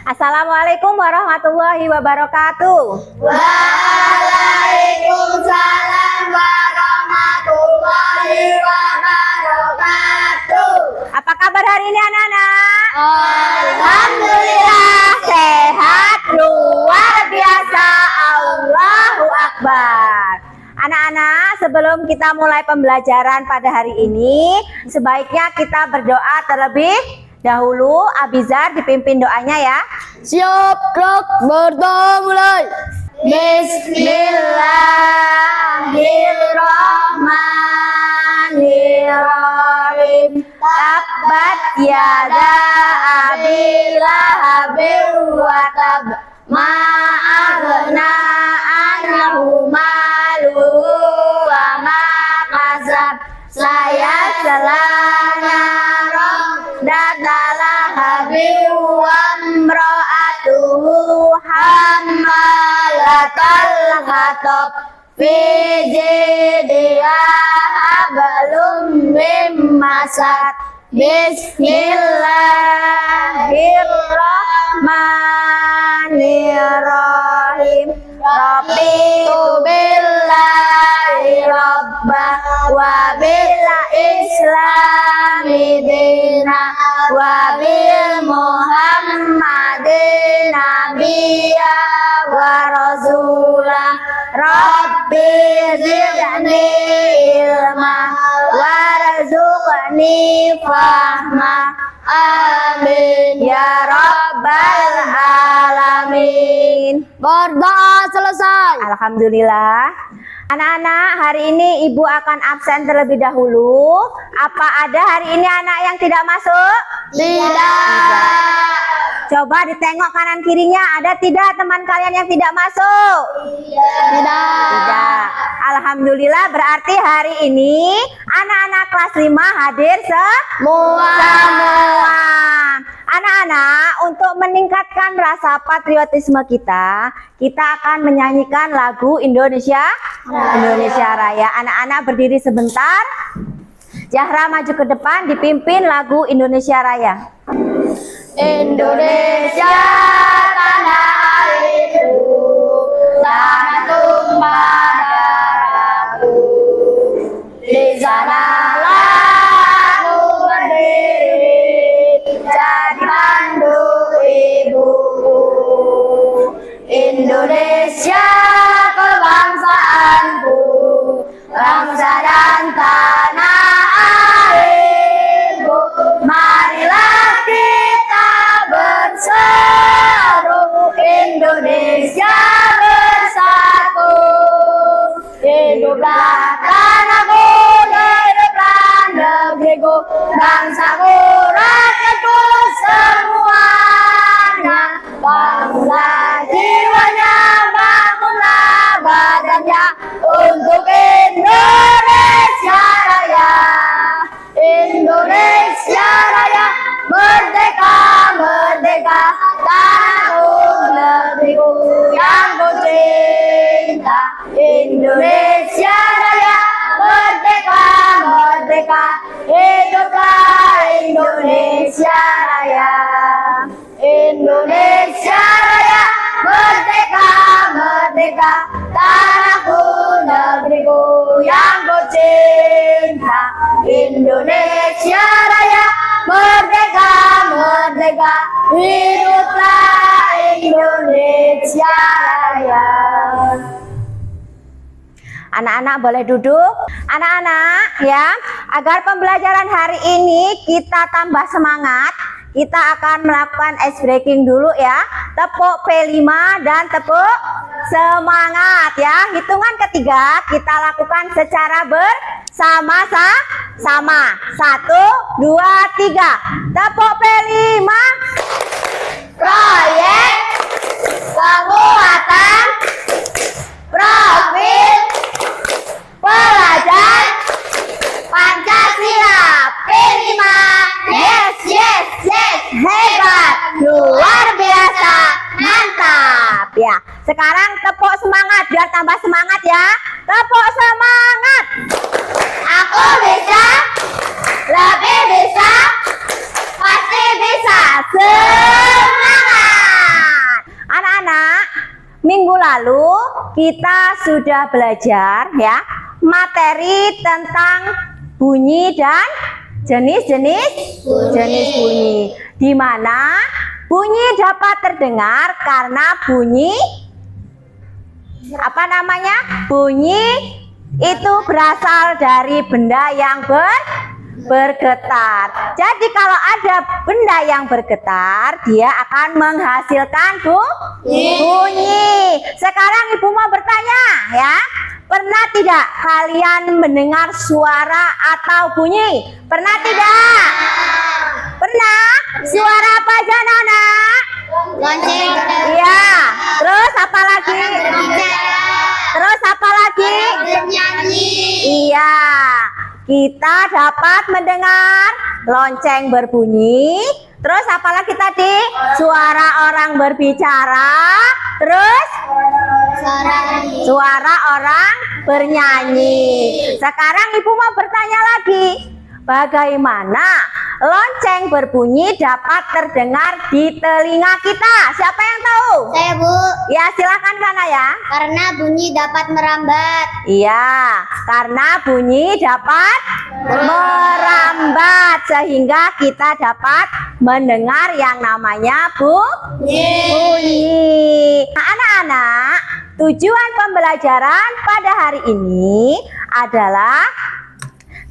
Assalamualaikum warahmatullahi wabarakatuh. Waalaikumsalam warahmatullahi wabarakatuh. Apa kabar hari ini anak-anak? Alhamdulillah Sehat luar biasa. Allahu Akbar. Anak-anak, sebelum kita mulai pembelajaran pada hari ini, sebaiknya kita berdoa terlebih dahulu. Abizar dipimpin doanya ya. Siap, gerak, berdoa mulai. Bismillahirrahmanirrahim. Tabbat yada abi lahabin wa tab, ma aghna anhu maluhu wa ma kasab, sayasla naran datalahabin wa imra'atuhu hammalatal hatab, fi jidha hablum mim masad. Bismillahirrahmanirrahim. Rabbitu billahi rabbah wa bil islami dina wa bil muhammadin nabiyya wa rasulah. Rabbi zidni ilma warzuqni fahma. Amin ya rabbal alamin. Berdoa selesai. Alhamdulillah. Anak-anak, hari ini ibu akan absen terlebih dahulu. Apa ada hari ini anak yang tidak masuk? Tidak. Coba ditengok kanan kirinya, ada tidak teman kalian yang tidak masuk? Tidak. Alhamdulillah, berarti hari ini anak-anak kelas 5 hadir semua. Anak-anak, untuk meningkatkan rasa patriotisme kita akan menyanyikan lagu Indonesia Raya. Anak-anak berdiri sebentar. Zahra maju ke depan dipimpin lagu Indonesia Raya. Indonesia tanah airku, tanah tumpah darahku. Di sanalah aku berdiri, jadi pandu ibuku. Indonesia kebangsaanku, bangsa dan tanah airku. Marilah kita berseru, Indonesia bersatu. Hiduplah tanahku, hiduplah negeriku, bangsaku, rakyatku semuanya. Bangunlah jiwanya, bangunlah badannya untuk Indonesia Raya. Indonesia Raya, merdeka, merdeka, tanahku, negeriku yang ku cinta. Indonesia Raya, merdeka, merdeka, hiduplah Indonesia Raya. Indonesia Raya, merdeka, merdeka, tanahku, negeriku yang ku cinta. Indonesia Raya, merdeka, merdeka, hiduplah Indonesia Raya. Anak-anak boleh duduk. Anak-anak ya, agar pembelajaran hari ini kita tambah semangat, kita akan melakukan ice breaking dulu ya. Tepuk P5 dan tepuk semangat ya. Hitungan ketiga kita lakukan secara bersama-sama. 1, 2, 3. Tepuk P5. Proyek penguatan profil pelajar Pancasila P5. Yes, yes, yes, hebat, luar biasa, mantap ya. Sekarang tepuk semangat biar tambah semangat ya. Tepuk semangat. Aku bisa, lebih bisa, semangat. Anak-anak, minggu lalu kita sudah belajar ya materi tentang bunyi dan jenis-jenis bunyi, di mana bunyi dapat terdengar karena bunyi bunyi itu berasal dari benda yang bergetar. Jadi kalau ada benda yang bergetar, dia akan menghasilkan bunyi. Sekarang Ibu mau bertanya ya, pernah tidak kalian mendengar suara atau bunyi? Pernah tidak? Pernah? Suara apa aja anak-anak? Lonceng. Iya. Terus apa lagi? Terus apa lagi? Bernyanyi. Iya. Kita dapat mendengar lonceng berbunyi. Terus apa lagi tadi? Suara orang berbicara. Terus suara orang bernyanyi. Sekarang Ibu mau bertanya lagi. Bagaimana lonceng berbunyi dapat terdengar di telinga kita? Siapa yang tahu? Saya, Bu. Ya, silakan Kana ya. Karena bunyi dapat merambat. Iya, karena bunyi dapat merambat sehingga kita dapat mendengar yang namanya bunyi. Nah, anak-anak, tujuan pembelajaran pada hari ini adalah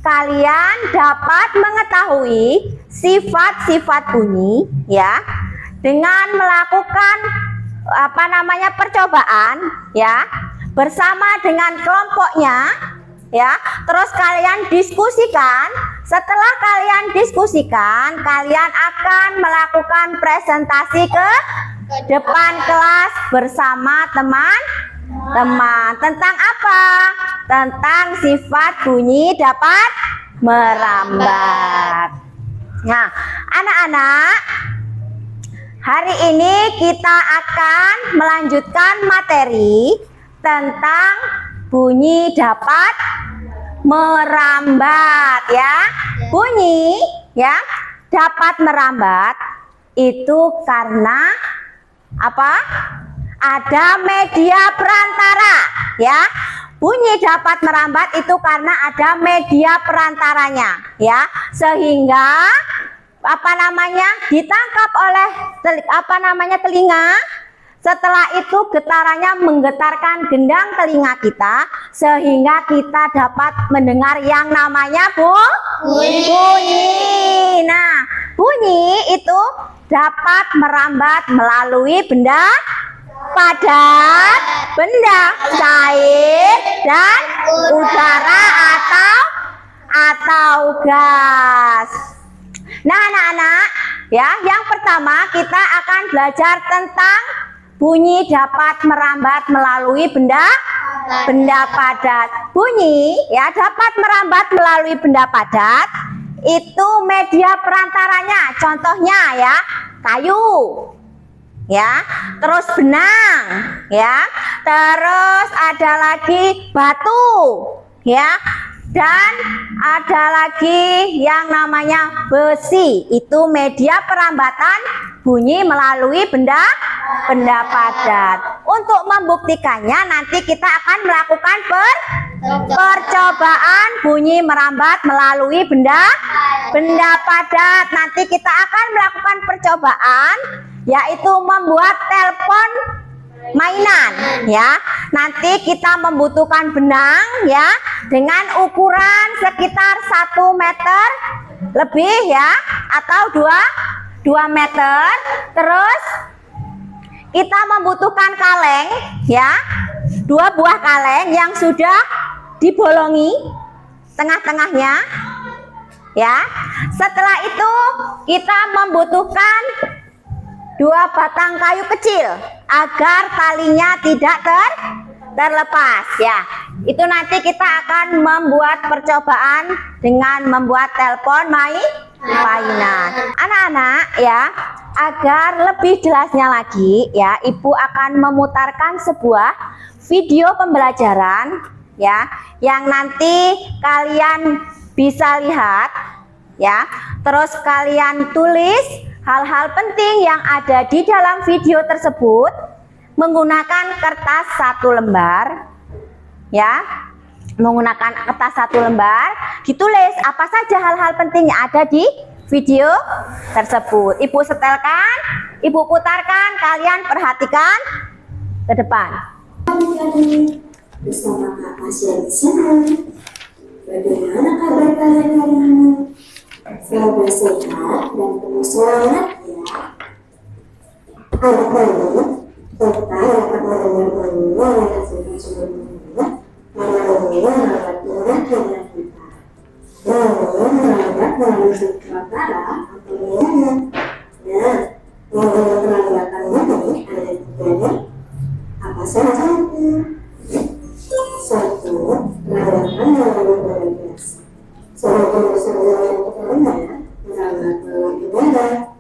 kalian dapat mengetahui sifat-sifat bunyi ya dengan melakukan percobaan ya bersama dengan kelompoknya ya. Terus kalian diskusikan. Setelah kalian diskusikan, kalian akan melakukan presentasi ke depan kelas bersama teman-teman. Tentang apa? Tentang sifat bunyi dapat merambat. Nah, anak-anak, hari ini kita akan melanjutkan materi tentang bunyi dapat merambat ya. Bunyi ya dapat merambat itu karena apa? Ada media perantara ya. Bunyi dapat merambat itu karena ada media perantaranya ya, sehingga ditangkap oleh telinga. Setelah itu getarannya menggetarkan gendang telinga kita sehingga kita dapat mendengar yang namanya bunyi. Nah, bunyi itu dapat merambat melalui benda padat, benda cair, dan udara atau gas. Nah, anak-anak, ya, yang pertama kita akan belajar tentang bunyi dapat merambat melalui benda padat. Bunyi ya dapat merambat melalui benda padat. Itu media perantaranya. Contohnya ya, kayu. Ya, terus benang, ya, terus ada lagi batu, ya, dan ada lagi yang namanya besi. Itu media perambatan bunyi melalui benda padat. Untuk membuktikannya nanti kita akan melakukan percobaan bunyi merambat melalui benda padat. Nanti kita akan melakukan percobaan yaitu membuat telepon mainan ya. Nanti kita membutuhkan benang ya dengan ukuran sekitar 1 meter lebih ya atau 2 meter. Terus kita membutuhkan kaleng ya, 2 buah kaleng yang sudah dibolongi tengah-tengahnya ya. Setelah itu kita membutuhkan 2 batang kayu kecil agar talinya tidak terlepas ya. Itu nanti kita akan membuat percobaan dengan membuat telepon mainan. Anak-anak ya, agar lebih jelasnya lagi ya, Ibu akan memutarkan sebuah video pembelajaran ya yang nanti kalian bisa lihat ya. Terus kalian tulis Hal-hal penting yang ada di dalam video tersebut menggunakan kertas 1 lembar, ya. Menggunakan kertas 1 lembar, ditulis apa saja hal-hal penting yang ada di video tersebut. Ibu setelkan, ibu putarkan, kalian perhatikan ke depan. Bersama Kak Pasya di sana. Bagaimana kabar kalian hari ini? Semoga sehat dan penuh semangat ya. Anak-anak, serta dapat mendengar bunyi yang hasilkan sebelumnya melalui alat tulang kita. Lalu merawat melalui sutrapara atau liana. Nah, yang perawatannya nih ada 3 nih. Apa saja? 1. Perawatan melalui bergas. Sebagai usaha yang pertama, merawat melalui udara.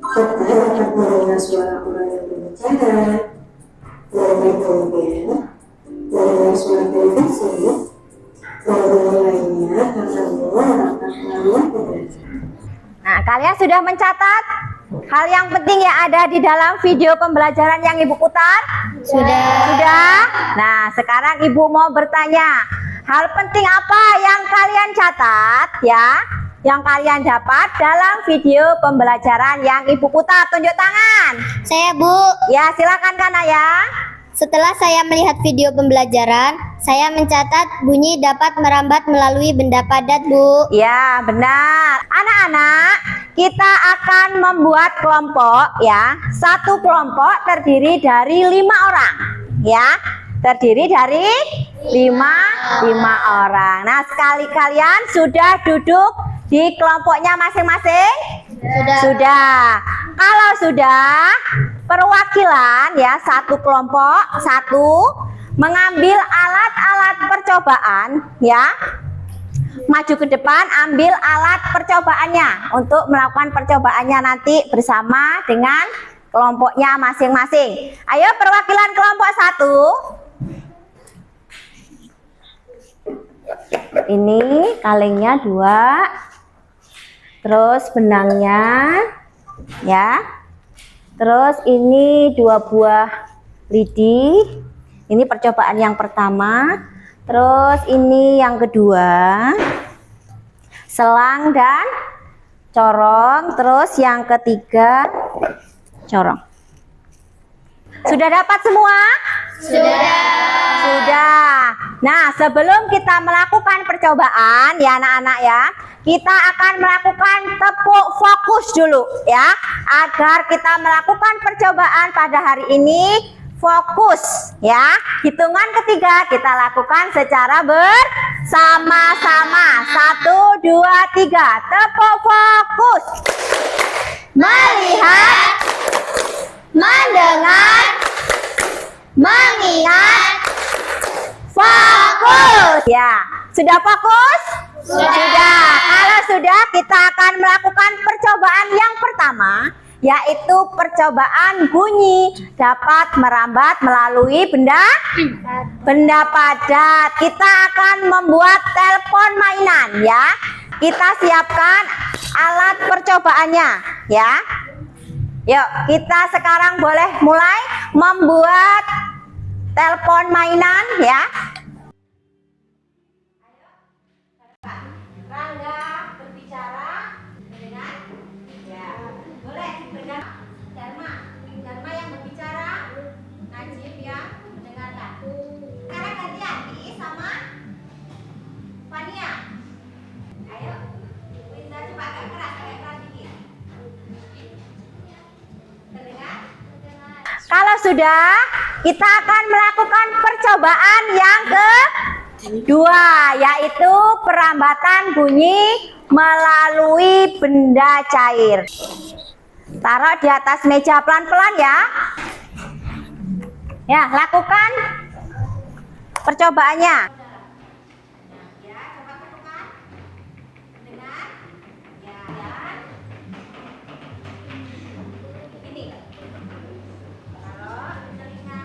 Serta dapat mendengar suara orang yang berbicara. Lalu kemudian mendengar suara televisi. Lalu lainnya karena orang melalui udara. Nah, kalian sudah mencatat hal yang penting yang ada di dalam video pembelajaran yang ibu putar? Sudah? Nah, sekarang ibu mau bertanya, hal penting apa yang kalian catat ya? Yang kalian dapat dalam video pembelajaran yang ibu putar? Tunjuk tangan. Saya, Bu. Ya, silakan Kanaya. Setelah saya melihat video pembelajaran, saya mencatat bunyi dapat merambat melalui benda padat, Bu. Ya, benar. Anak-anak, kita akan membuat kelompok ya. Satu kelompok terdiri dari 5 orang. Ya, terdiri dari 5 orang. Nah, sekali kalian sudah duduk di kelompoknya masing-masing? Sudah. Kalau sudah, perwakilan ya satu kelompok mengambil alat-alat percobaan ya. Maju ke depan, ambil alat percobaannya untuk melakukan percobaannya nanti bersama dengan kelompoknya masing-masing. Ayo perwakilan kelompok 1. Ini kalengnya 2. Terus benangnya ya. Terus ini 2 buah lidi. Ini percobaan yang pertama. Terus ini yang kedua. Selang dan corong. Terus yang ketiga corong. Sudah dapat semua? Sudah. Nah, sebelum kita melakukan percobaan ya anak-anak ya, kita akan melakukan tepuk fokus dulu ya, agar kita melakukan percobaan pada hari ini fokus ya. Hitungan ketiga kita lakukan secara bersama-sama. 1, 2, 3. Tepuk fokus. Melihat, mendengar, mengingat, fokus. Ya, sudah fokus? Sudah. Kalau sudah, kita akan melakukan percobaan yang pertama, yaitu percobaan bunyi dapat merambat melalui benda padat. Kita akan membuat telepon mainan ya. Kita siapkan alat percobaannya ya. Yuk, kita sekarang boleh mulai membuat telepon mainan ya. Rangga berbicara dengan ya. Boleh dengan Dharma yang berbicara, Najib yang mendengarkan. Sekarang gantian sama Fania. Ayo, kita coba agak keras dikit. Terdengar? Kalau sudah, kita akan melakukan percobaan yang kedua, yaitu perambatan bunyi melalui benda cair. Taruh di atas meja pelan-pelan ya. Ya, lakukan percobaannya. Ya, coba lakukan. Dengar. Ya. Ini. Taruh telinga.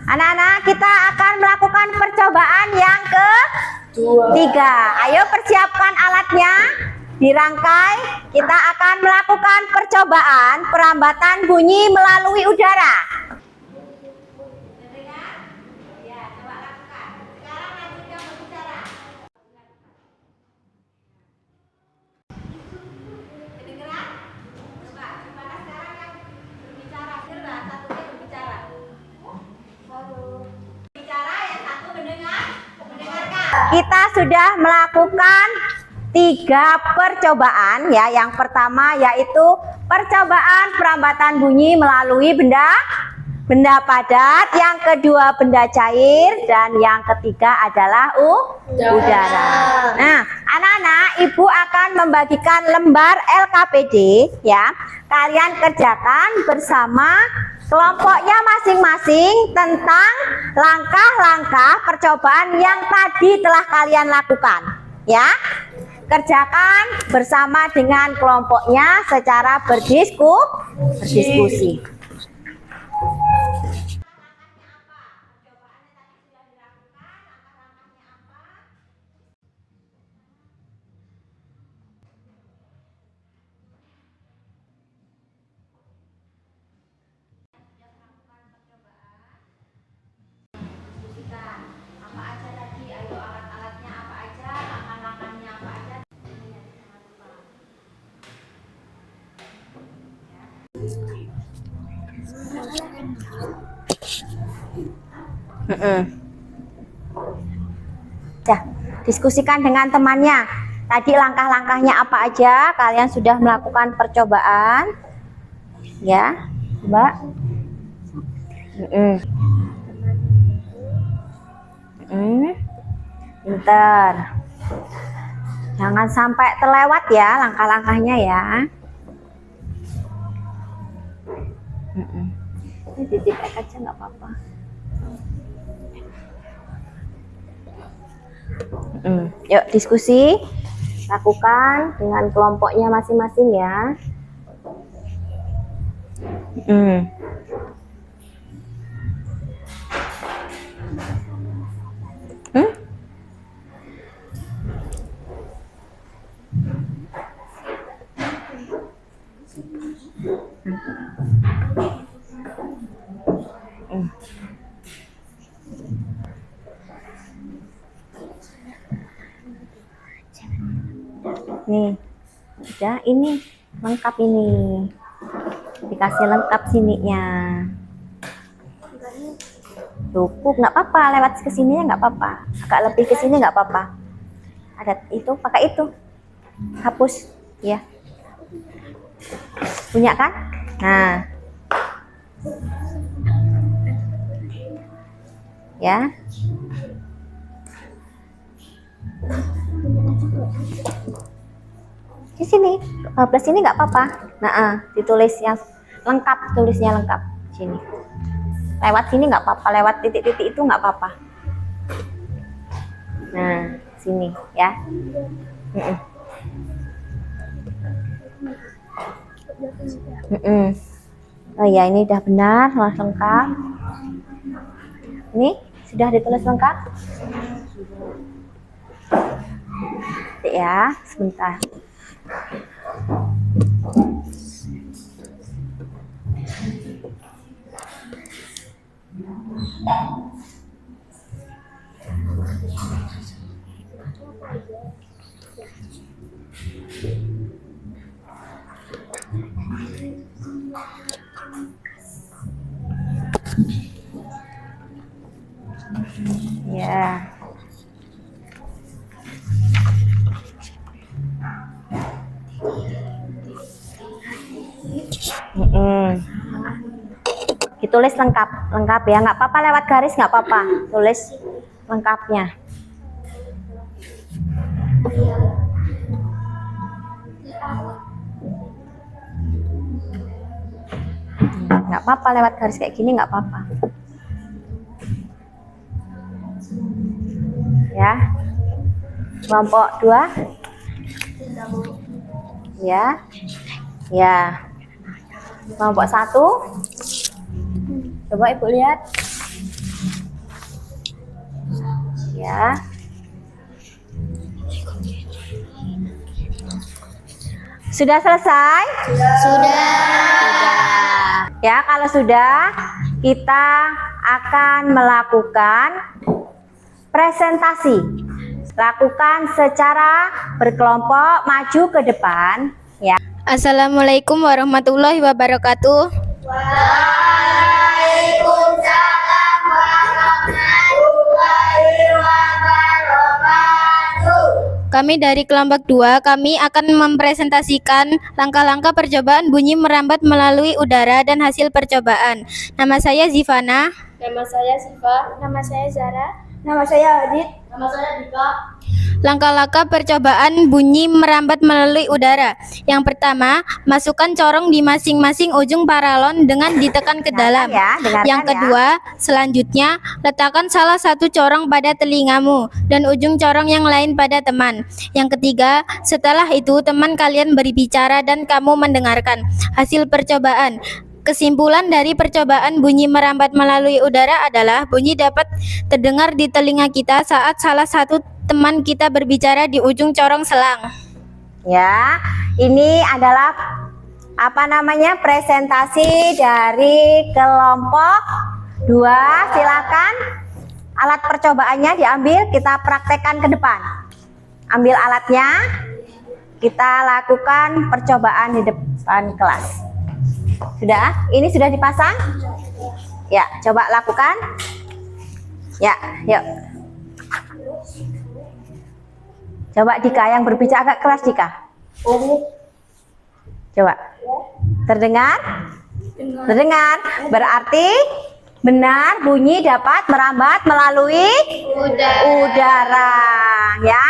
Anak-anak, kita akan melakukan percobaan yang ketiga. Ayo persiapkan alatnya. dirangkai, kita akan melakukan percobaan perambatan bunyi melalui udara. Kita sudah melakukan 3 percobaan ya. Yang pertama yaitu percobaan perambatan bunyi melalui benda padat, yang kedua benda cair, dan yang ketiga adalah udara. Nah, anak-anak, Ibu akan membagikan lembar LKPD ya. Kalian kerjakan bersama kelompoknya masing-masing tentang langkah-langkah percobaan yang tadi telah kalian lakukan ya. Kerjakan bersama dengan kelompoknya secara berdiskusi. Diskusikan dengan temannya. Tadi langkah-langkahnya apa aja? Kalian sudah melakukan percobaan, ya, Mbak. Pinter. Jangan sampai terlewat ya langkah-langkahnya ya. Ini titip aja nggak apa-apa. Yuk diskusi, lakukan dengan kelompoknya masing-masing ya. Nih, udah ini lengkap ini. Dikasih lengkap sininya. Cukup, nggak apa-apa, lewat ke sininya nggak apa-apa. Agak lebih ke sini nggak apa-apa. Ada itu, pakai itu. Hapus, ya. Punya kan? Nah. Ya. Di sini, 12 ini nggak apa-apa. Nah, ditulis yang lengkap, tulisnya lengkap. Sini. Lewat sini nggak apa-apa, lewat titik-titik itu nggak apa-apa. Nah, sini ya. Oh ya, ini udah benar, lengkap. Ini sudah ditulis lengkap. Ya, sebentar. Ya. Ditulis lengkap ya, nggak apa-apa lewat garis, nggak apa-apa, tulis lengkapnya. Nggak apa-apa lewat garis kayak gini, nggak apa-apa ya. Kelompok 2 ya, kelompok 1 coba Ibu lihat ya. Sudah selesai? Sudah. Ya, kalau sudah, kita akan melakukan presentasi. Lakukan secara berkelompok, maju ke depan, ya. Assalamualaikum warahmatullahi wabarakatuh. Waalaikumsalam warahmatullahi wabarakatuh. Kami dari kelompok 2, kami akan mempresentasikan langkah-langkah percobaan bunyi merambat melalui udara dan hasil percobaan. Nama saya Zivana. Nama saya Siva. Nama saya Zara. Nama saya Adit. Nama saya Dika. Langkah-langkah percobaan bunyi merambat melalui udara. Yang pertama, masukkan corong di masing-masing ujung paralon dengan ditekan ke dalam. Dengarkan Yang kedua, selanjutnya, letakkan salah satu corong pada telingamu dan ujung corong yang lain pada teman. Yang ketiga, setelah itu teman kalian berbicara dan kamu mendengarkan hasil percobaan. Kesimpulan dari percobaan bunyi merambat melalui udara adalah bunyi dapat terdengar di telinga kita saat salah satu teman kita berbicara di ujung corong selang. Ya, ini adalah presentasi dari kelompok 2. Silakan alat percobaannya diambil, kita praktekkan ke depan. Ambil alatnya, kita lakukan percobaan di depan kelas. Sudah? Ini sudah dipasang? Ya, coba lakukan. Ya, yuk. Coba Dika yang berbicara agak keras, Dika. Coba. Terdengar? Terdengar. Berarti benar bunyi dapat merambat melalui udara. Ya.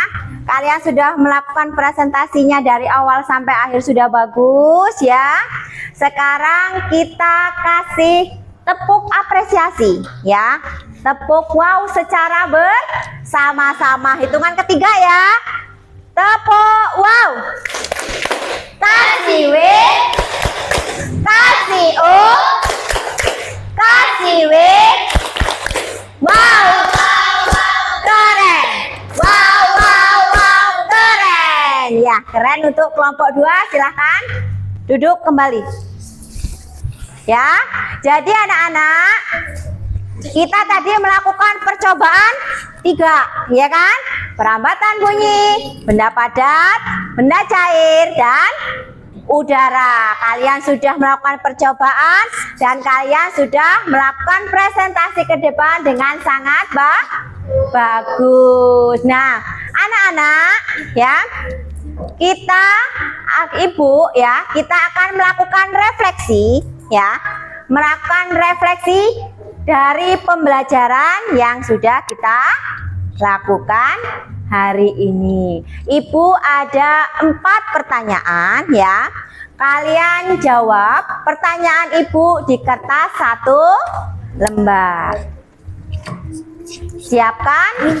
Kalian sudah melakukan presentasinya dari awal sampai akhir, sudah bagus ya. Sekarang kita kasih tepuk apresiasi ya. Tepuk wow secara bersama-sama. Hitungan ketiga ya. Tepuk wow. Kasih W, kasih O, kasih W. Wow, keren. Wow, keren. Ya, keren untuk kelompok 2. Silahkan duduk kembali. Ya, jadi anak-anak, kita tadi melakukan percobaan 3, ya kan? Perambatan bunyi, benda padat, benda cair, dan udara. Kalian sudah melakukan percobaan dan kalian sudah melakukan presentasi ke depan dengan sangat bagus. Nah, anak-anak, ya, ibu ya, kita akan melakukan refleksi, ya, melakukan refleksi dari pembelajaran yang sudah kita lakukan hari ini. Ibu ada 4 pertanyaan ya. Kalian jawab pertanyaan ibu di kertas 1 lembar. Siapkan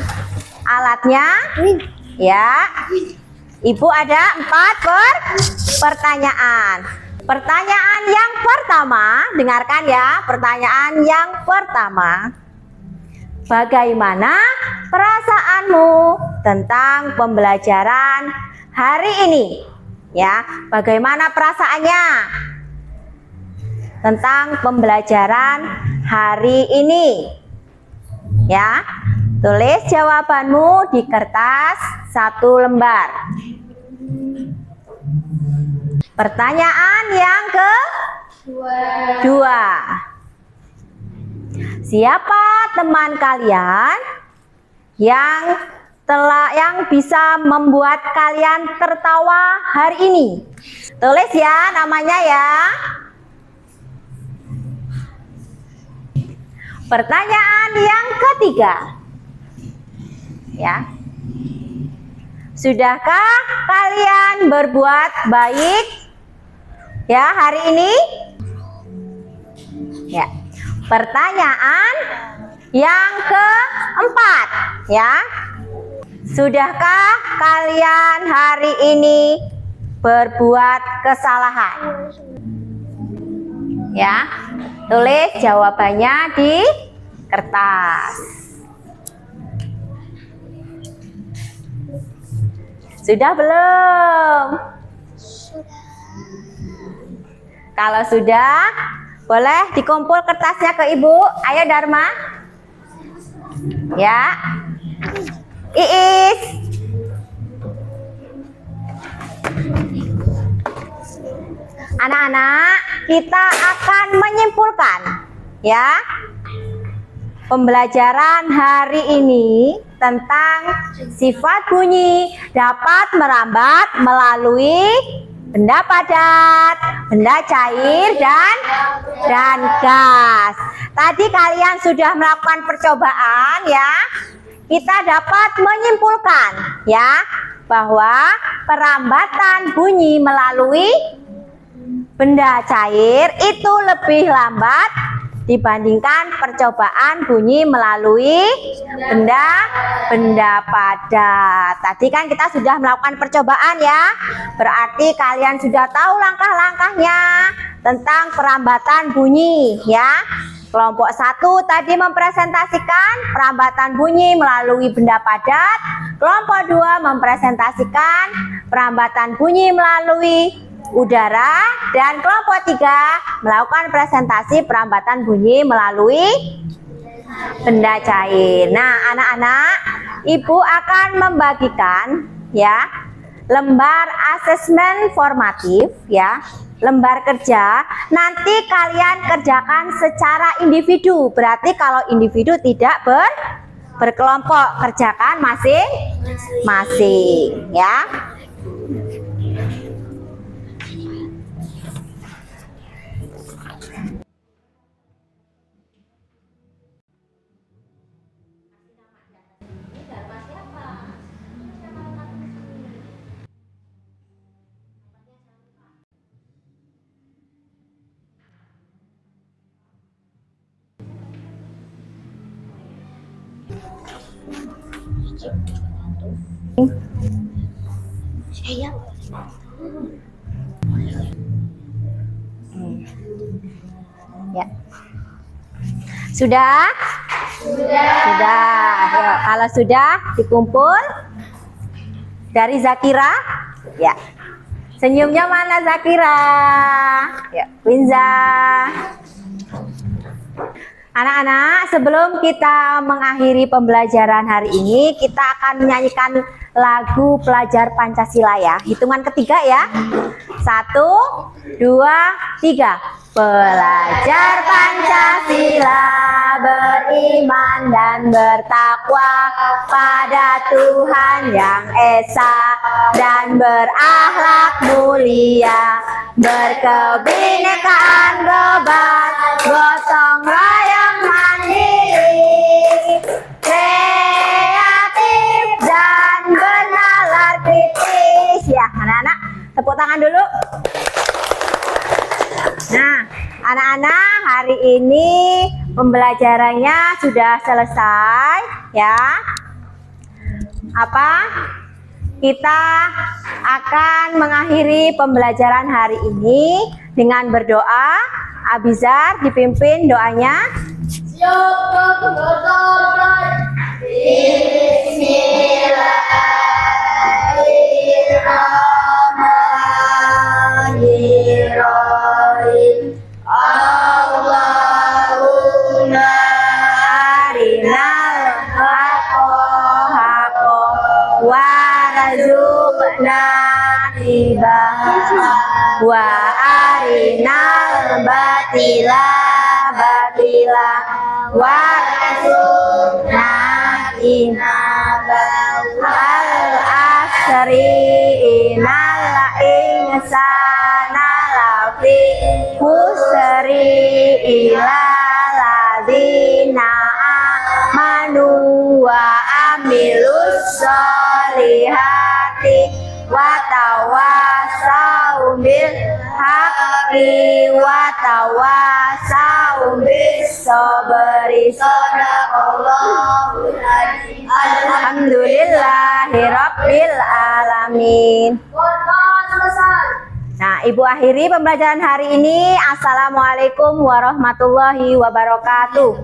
alatnya ya. Ibu ada 4 pertanyaan. Pertanyaan yang pertama, dengarkan ya. Pertanyaan yang pertama. Bagaimana perasaanmu tentang pembelajaran hari ini? Ya, bagaimana perasaannya tentang pembelajaran hari ini? Ya, tulis jawabanmu di kertas 1 lembar. Pertanyaan yang kedua. Siapa teman kalian yang bisa membuat kalian tertawa hari ini? Tulis ya namanya ya. Pertanyaan yang ketiga. Ya. Sudahkah kalian berbuat baik ya hari ini? Ya. Pertanyaan yang keempat ya. Sudahkah kalian hari ini berbuat kesalahan? Ya. Tulis jawabannya di kertas. Sudah belum? Sudah. Kalau sudah, boleh dikumpul kertasnya ke Ibu. Ayo Dharma. Ya. Iis. Anak-anak, kita akan menyimpulkan ya pembelajaran hari ini tentang sifat bunyi dapat merambat melalui benda padat, benda cair, dan gas. Tadi kalian sudah melakukan percobaan ya. Kita dapat menyimpulkan ya bahwa perambatan bunyi melalui benda cair itu lebih lambat dibandingkan percobaan bunyi melalui benda padat. Tadi kan kita sudah melakukan percobaan ya. Berarti kalian sudah tahu langkah-langkahnya tentang perambatan bunyi ya. Kelompok 1 tadi mempresentasikan perambatan bunyi melalui benda padat. Kelompok 2 mempresentasikan perambatan bunyi melalui udara, dan kelompok 3 melakukan presentasi perambatan bunyi melalui benda cair. Nah, anak-anak, Ibu akan membagikan ya lembar asesmen formatif ya, lembar kerja. Nanti kalian kerjakan secara individu. Berarti kalau individu tidak berkelompok, kerjakan masing-masing ya. Ya. Sudah? Sudah. Yuk, kalau sudah dikumpul dari Zakira. Ya. Senyumnya mana Zakira? Ya, Winza. Anak-anak, sebelum kita mengakhiri pembelajaran hari ini, kita akan menyanyikan lagu pelajar Pancasila ya. Hitungan ketiga ya. 1, 2, 3. Belajar Pancasila, beriman dan bertakwa pada Tuhan Yang Esa, dan berakhlak mulia, berkebinekaan global, gotong royong mandiri, kreatif dan bernalar kritis. Ya, anak-anak, tepuk tangan dulu. Nah, anak-anak, hari ini pembelajarannya sudah selesai ya. Kita akan mengakhiri pembelajaran hari ini dengan berdoa. Abizar dipimpin doanya. Bismillahirrahmanirrahim. Allahumma arinal haqqa warzuqna ibadah wa arinal batila warzuqna al asri innal insana lafi khusri illa ladzina amanu wa amilus solihati wa tawasau bil haqqi wa tawasau bis sabri. Sadaqallahul azim. Alhamdulillahirabbil alamin. Nah, Ibu akhiri pembelajaran hari ini. Assalamualaikum warahmatullahi wabarakatuh.